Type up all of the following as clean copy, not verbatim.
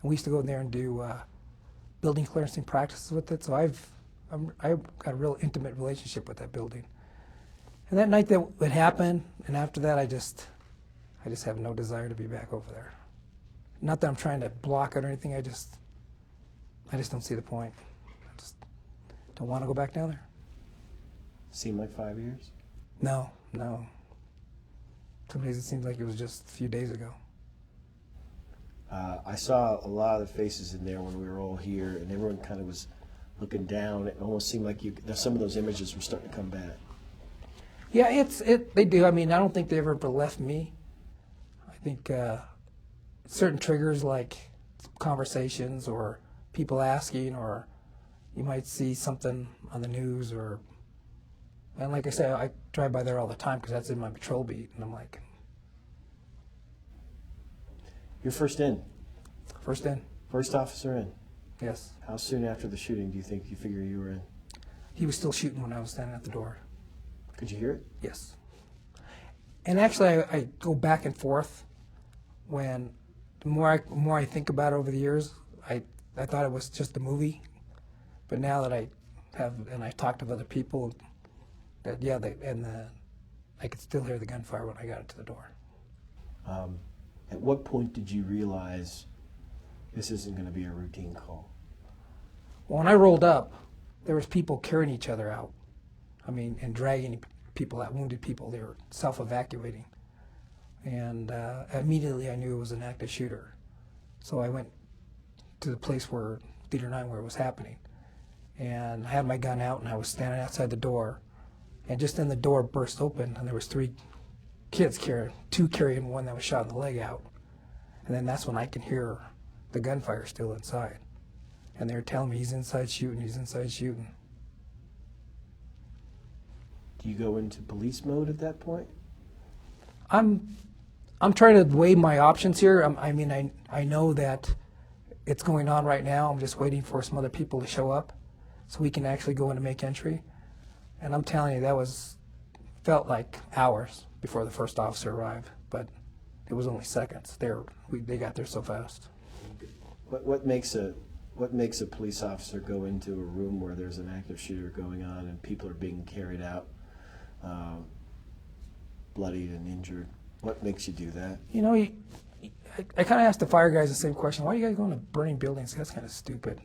And we used to go in there and do building clearancing practices with it. So I've got a real intimate relationship with that building. And that night that it happened, and after that, I just have no desire to be back over there. Not that I'm trying to block it or anything. I just don't see the point. I just don't want to go back down there. Seemed like 5 years? No. Some days it seems like it was just a few days ago. I saw a lot of the faces in there when we were all here, and everyone kind of was looking down. It almost seemed like some of those images were starting to come back. Yeah, they do. I mean, I don't think they ever left me. I think certain triggers like conversations or people asking, or you might see something on the news, and like I say, I drive by there all the time because that's in my patrol beat, and I'm like, You're first in. First in. First officer in. Yes. How soon after the shooting do you think you figure you were in? He was still shooting when I was standing at the door. Could you hear it? Yes. And actually, I go back and forth. When the more I think about it over the years, I thought it was just a movie, but now that I've talked with other people, that I could still hear the gunfire when I got it to the door. At what point did you realize this isn't going to be a routine call? Well, when I rolled up, there was people carrying each other out. I mean, and dragging people out, wounded people. They were self-evacuating. And immediately I knew it was an active shooter. So I went to the place where, Theater 9, where it was happening. And I had my gun out, and I was standing outside the door. And just then the door burst open, and there was 3 kids two carrying one that was shot in the leg out. And then that's when I can hear the gunfire still inside. And they were telling me, he's inside shooting, he's inside shooting. Do you go into police mode at that point? I'm trying to weigh my options here. I know that it's going on right now. I'm just waiting for some other people to show up so we can actually go in and make entry. And I'm telling you, felt like hours before the first officer arrived, but it was only seconds. They got there so fast. What makes a police officer go into a room where there's an active shooter going on and people are being carried out, bloodied and injured? What makes you do that? You know, I kind of asked the fire guys the same question. Why are you guys going to burning buildings? That's kind of stupid.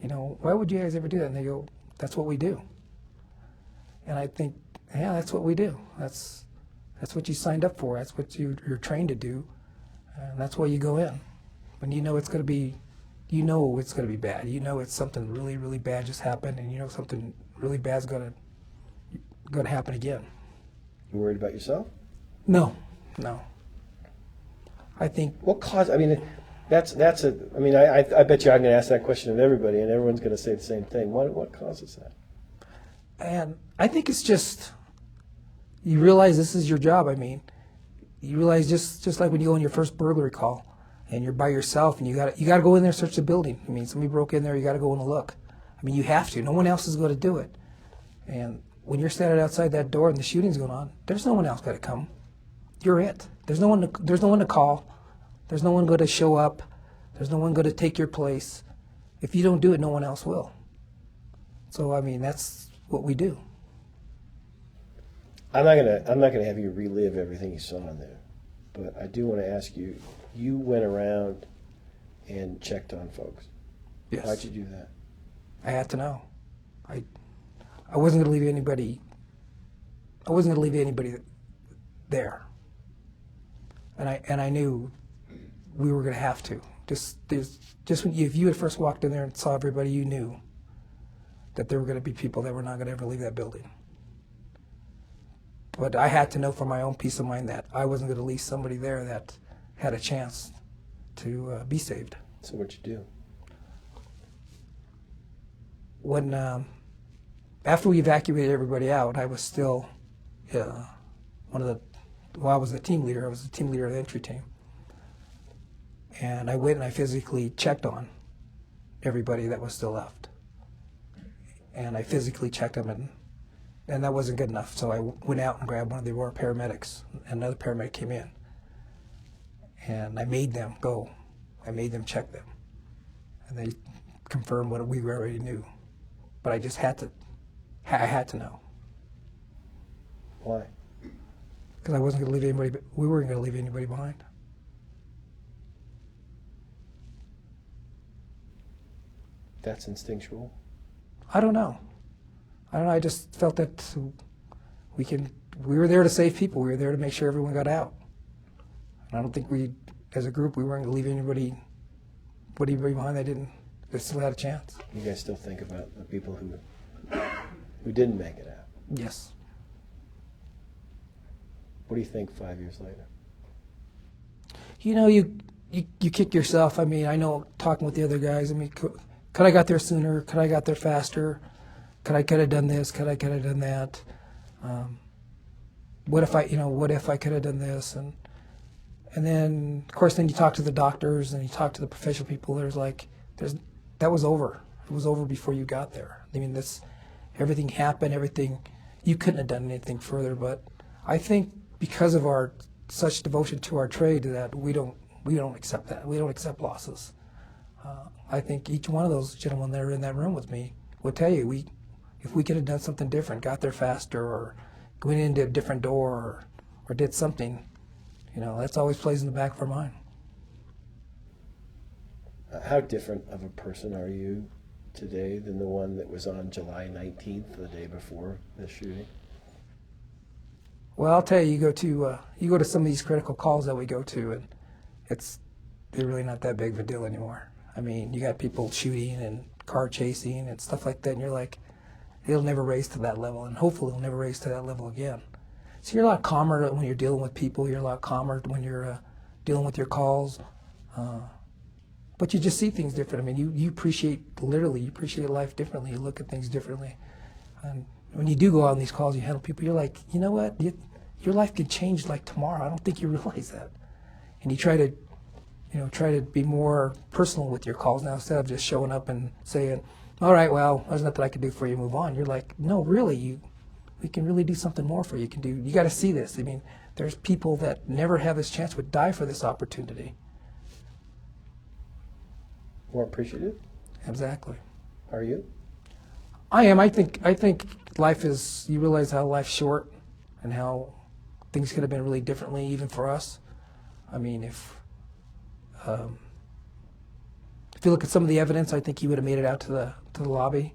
You know, why would you guys ever do that? And they go, that's what we do. And I think, yeah, that's what we do. That's what you signed up for. That's what you're trained to do. And that's why you go in. When you know it's going to be bad. You know it's something really, really bad just happened, and you know something really bad's going to happen again. You worried about yourself? No. I think. What caused? I mean, that's a. I mean, I bet you I'm going to ask that question of everybody, and everyone's going to say the same thing. What causes that? And I think it's just, you realize this is your job. I mean, you realize just like when you go on your first burglary call, and you're by yourself, and you got to go in there and search the building. I mean, somebody broke in there, you got to go in and look. I mean, you have to. No one else is going to do it. And when you're standing outside that door and the shooting's going on, there's no one else going to come. You're it. There's no one to call. There's no one going to show up. There's no one going to take your place. If you don't do it, no one else will. So I mean, that's what we do. I'm not gonna have you relive everything you saw in there, but I do want to ask you. You went around and checked on folks. Yes. Why'd you do that? I had to know. I wasn't going to leave anybody. I wasn't going to leave anybody there. And I knew we were going to have to. Just when if you had first walked in there and saw everybody, you knew that there were going to be people that were not going to ever leave that building. But I had to know for my own peace of mind that I wasn't going to leave somebody there that had a chance to be saved. So what'd you do? When after we evacuated everybody out, I was still I was the team leader. I was the team leader of the entry team. And I went and I physically checked on everybody that was still left. And I physically checked them, and that wasn't good enough. So I went out and grabbed one of the Aurora paramedics, and another paramedic came in. And I made them go. I made them check them. and they confirmed what we already knew. But I just had to know. Why? Because I wasn't going to leave anybody. We weren't going to leave anybody behind. That's instinctual. I don't know. I just felt that we were there to save people. We were there to make sure everyone got out. And I don't think as a group, we weren't going to leave anybody behind that still had a chance. You guys still think about the people who didn't make it out? Yes. What do you think 5 years later? You know, you kick yourself. I mean, I know talking with the other guys, I mean, could I got there sooner? Could I got there faster? Could have done this? Could I have done that? What if I could have done this? And then, of course, then you talk to the doctors and you talk to the professional people. That was over. It was over before you got there. I mean, everything happened. You couldn't have done anything further. But I think because of our such devotion to our trade, that we don't accept that. We don't accept losses. I think each one of those gentlemen that are in that room with me would tell you, if we could have done something different, got there faster, or went into a different door, or did something, that's always plays in the back of our mind. How different of a person are you today than the one that was on July 19th, the day before the shooting? Well, I'll tell you, you go to some of these critical calls that we go to, and they're really not that big of a deal anymore. I mean, you got people shooting and car chasing and stuff like that, and you're like, it'll never raise to that level, and hopefully it'll never raise to that level again. So you're a lot calmer when you're dealing with people. You're a lot calmer when you're dealing with your calls. But you just see things different. I mean, you appreciate life differently. You look at things differently. And when you do go out on these calls, you handle people, you're like, you know what? Your life could change like tomorrow. I don't think you realize that. And you try to be more personal with your calls now, instead of just showing up and saying, all right, well, there's nothing I can do for you, move on. You're like, no, really, we can really do something more for you. You got to see this. I mean, there's people that never have this chance, would die for this opportunity. More appreciative? Exactly. Are you? I am. I think life is, you realize how life's short and how things could have been really differently even for us. I mean, if you look at some of the evidence, I think he would have made it out to the lobby.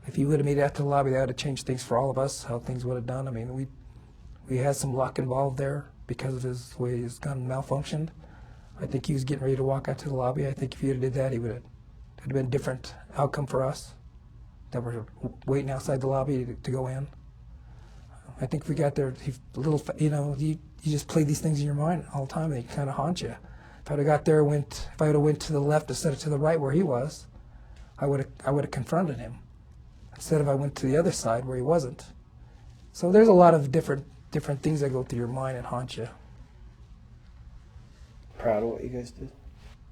If he would have made it out to the lobby, that would have changed things for all of us, how things would have done. I mean, we had some luck involved there because of the way his gun malfunctioned. I think he was getting ready to walk out to the lobby. I think if he would have did that, it would have been a different outcome for us that were waiting outside the lobby to go in. I think if we got there, you just play these things in your mind all the time. They kind of haunt you. If I would have got there, if I would have went to the left instead of to the right where he was, I would have confronted him. Instead of I went to the other side where he wasn't. So there's a lot of different things that go through your mind and haunt you. Proud of what you guys did?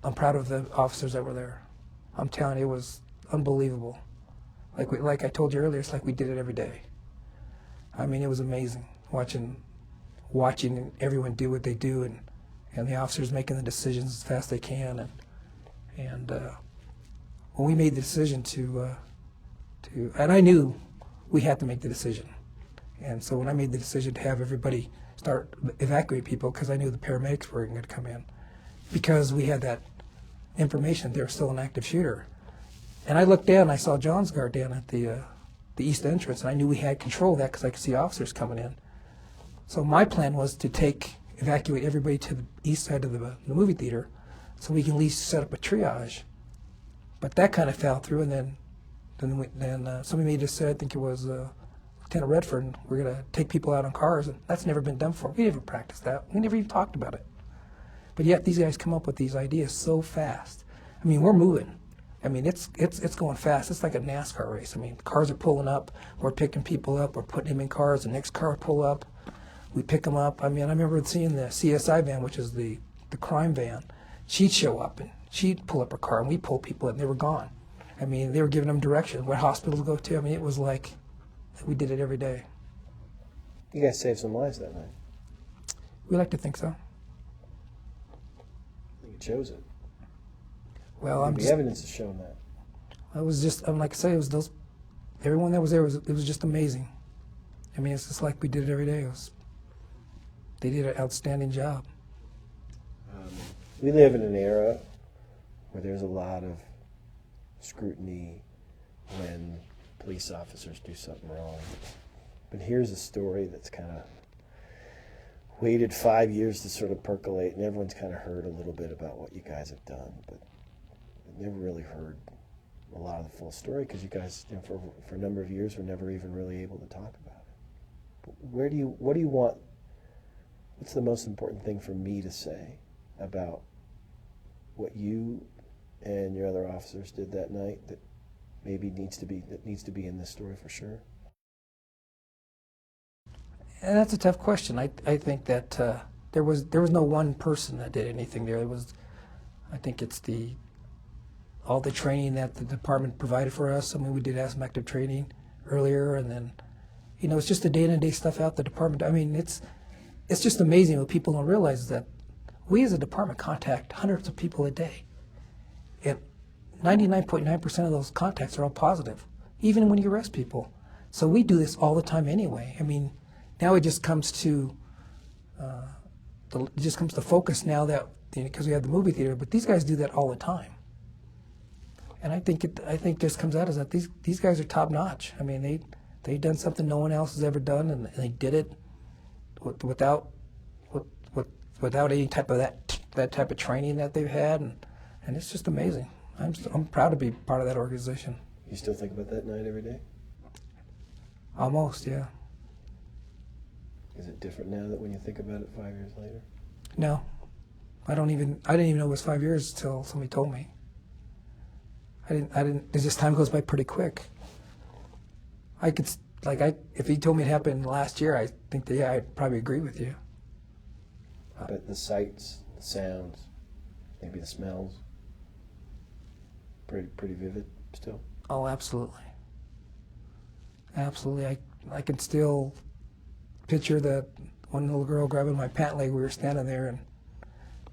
I'm proud of the officers that were there. I'm telling you, it was unbelievable. Like I told you earlier, it's like we did it every day. I mean, it was amazing watching everyone do what they do, and the officers making the decisions as fast as they can. And when we made the decision and I knew we had to make the decision. And so when I made the decision to have everybody start evacuate people, because I knew the paramedics were going to come in, because we had that information there was still an active shooter. And I looked down, I saw John's guard down at the east entrance, and I knew we had control of that because I could see officers coming in. So my plan was to evacuate everybody to the east side of the movie theater so we can at least set up a triage. But that kind of fell through, and then somebody made us say, I think it was Lieutenant Redford, we're going to take people out on cars, and that's never been done before. We never practiced that. We never even talked about it. But yet these guys come up with these ideas so fast. I mean, we're moving. I mean, it's going fast. It's like a NASCAR race. I mean, cars are pulling up. We're picking people up. We're putting them in cars. The next car will pull up. We pick them up. I mean, I remember seeing the CSI van, which is the crime van. She'd show up, and she'd pull up her car, and we'd pull people up, and they were gone. I mean, they were giving them directions, what hospital to go to. I mean, it was like we did it every day. You guys saved some lives that night. We like to think so. I think you chose it. Well, There'd I'm be just, evidence to show that. I was just, I'm like I say, it was those, everyone that was there, it was just amazing. I mean, it's just like we did it every day. They did an outstanding job. We live in an era where there's a lot of scrutiny when police officers do something wrong. But here's a story that's kind of waited 5 years to sort of percolate, and everyone's kind of heard a little bit about what you guys have done, but never really heard a lot of the full story because you guys, for a number of years, were never even really able to talk about it. But what do you want? What's the most important thing for me to say about what you and your other officers did that night that maybe needs to be in this story for sure? And that's a tough question. I think that there was no one person that did anything there. It was, I think it's all the training that the department provided for us. I mean, we did have some active training earlier, and then, it's just the day-to-day stuff out the department. I mean, it's just amazing what people don't realize is that we as a department contact hundreds of people a day. And 99.9% of those contacts are all positive, even when you arrest people. So we do this all the time anyway. I mean, now it just comes to focus now that because we have the movie theater, but these guys do that all the time. And I think just comes out is that these guys are top notch. I mean, they've done something no one else has ever done, and they did it without any type of that type of training that they've had, and it's just amazing. I'm proud to be part of that organization. You still think about that night every day? Almost, yeah. Is it different now that when you think about it 5 years later? No, I didn't even know it was 5 years until somebody told me. I didn't. It's just time goes by pretty quick. If he told me it happened last year, I think that I'd probably agree with you. But the sights, the sounds, maybe the smells, pretty vivid still. Oh, absolutely. Absolutely. I can still picture that one little girl grabbing my pant leg. We were standing there,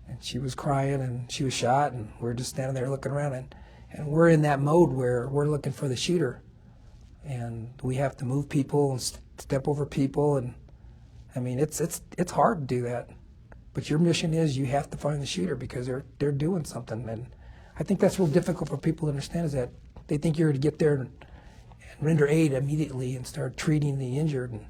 and she was crying, and she was shot, and we were just standing there looking around, and we're in that mode where we're looking for the shooter, and we have to move people and step over people, and I mean it's hard to do that, but your mission is you have to find the shooter because they're doing something, and I think that's real difficult for people to understand is that they think you're to get there and render aid immediately and start treating the injured, and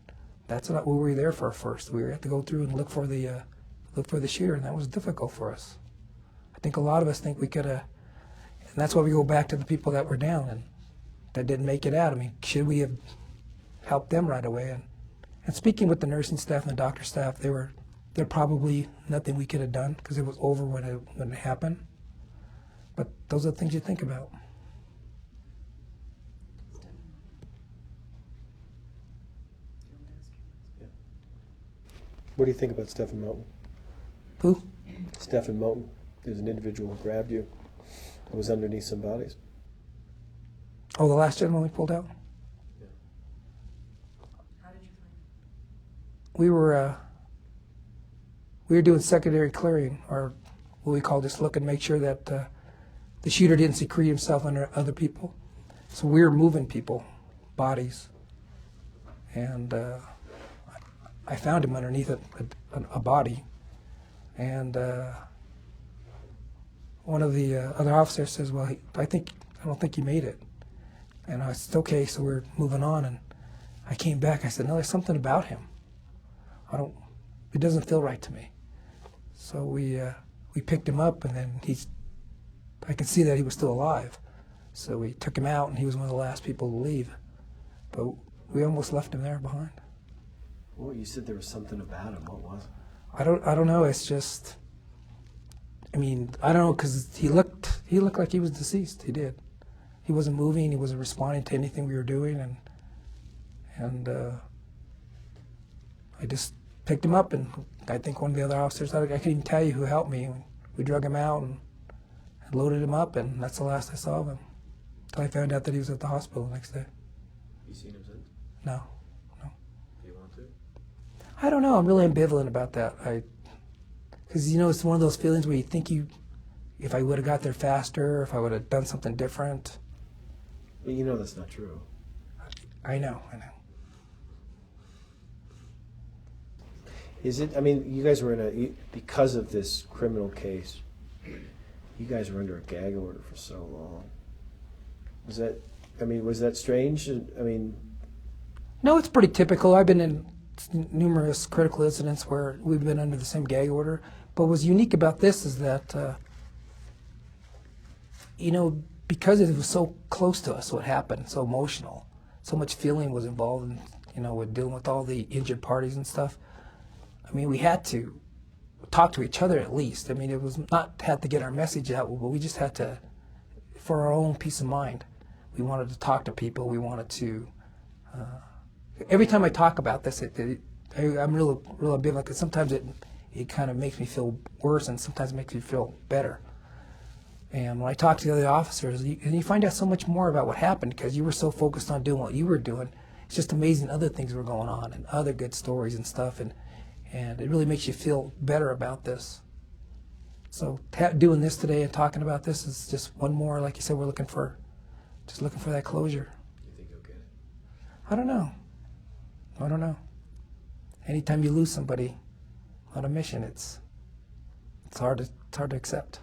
that's not what we were there for first. We had to go through and look for the shooter, and that was difficult for us. I think a lot of us think we could have, and that's why we go back to the people that were down and that didn't make it out. I mean, should we have helped them right away? And speaking with the nursing staff and the doctor staff, there probably nothing we could have done because it was over when it happened. But those are the things you think about. What do you think about Stephen Moten? Who? Stephen Moten. There's an individual who grabbed you. Who was underneath some bodies. Oh, the last gentleman we pulled out? Yeah. How did you find him? We were doing secondary clearing, or what we call just look and make sure that the shooter didn't secrete himself under other people. So we were moving people, bodies, and I found him underneath a body, and one of the other officers says, "Well, I don't think he made it." And I said, "Okay," so we're moving on, and I came back. I said, "No, there's something about him. It doesn't feel right to me." So we picked him up, and then I could see that he was still alive. So we took him out, and he was one of the last people to leave. But we almost left him there behind. Well, you said there was something about him. What was it? I don't know. It's just, I mean, I don't know, because he looked like he was deceased. He did. He wasn't moving. He wasn't responding to anything we were doing, and I just picked him up, and I think one of the other officers, I can't even tell you who helped me. We drug him out and loaded him up, and that's the last I saw of him. Until I found out that he was at the hospital the next day. You seen him since? No. Do you want to? I don't know. I'm really ambivalent about that. Because it's one of those feelings where you think you if I would have got there faster, if I would have done something different. But you know that's not true. I know. Is it? I mean, you guys were because of this criminal case. You guys were under a gag order for so long. Was that? I mean, was that strange? I mean, No, it's pretty typical. I've been in numerous critical incidents where we've been under the same gag order. But what's unique about this is that, because it was so close to us, what happened, so emotional, so much feeling was involved in, with dealing with all the injured parties and stuff. I mean, we had to talk to each other at least. I mean, it was not had to get our message out, but we just had to, for our own peace of mind, we wanted to talk to people. We wanted to. Every time I talk about this, I'm real ambivalent because sometimes it kind of makes me feel worse and sometimes it makes me feel better. And when I talk to the other officers, you find out so much more about what happened because you were so focused on doing what you were doing. It's just amazing other things were going on and other good stories and stuff, and it really makes you feel better about this. So doing this today and talking about this is just one more, like you said, we're looking for that closure. you think you'll get it? I don't know. Anytime you lose somebody on a mission, it's hard to accept.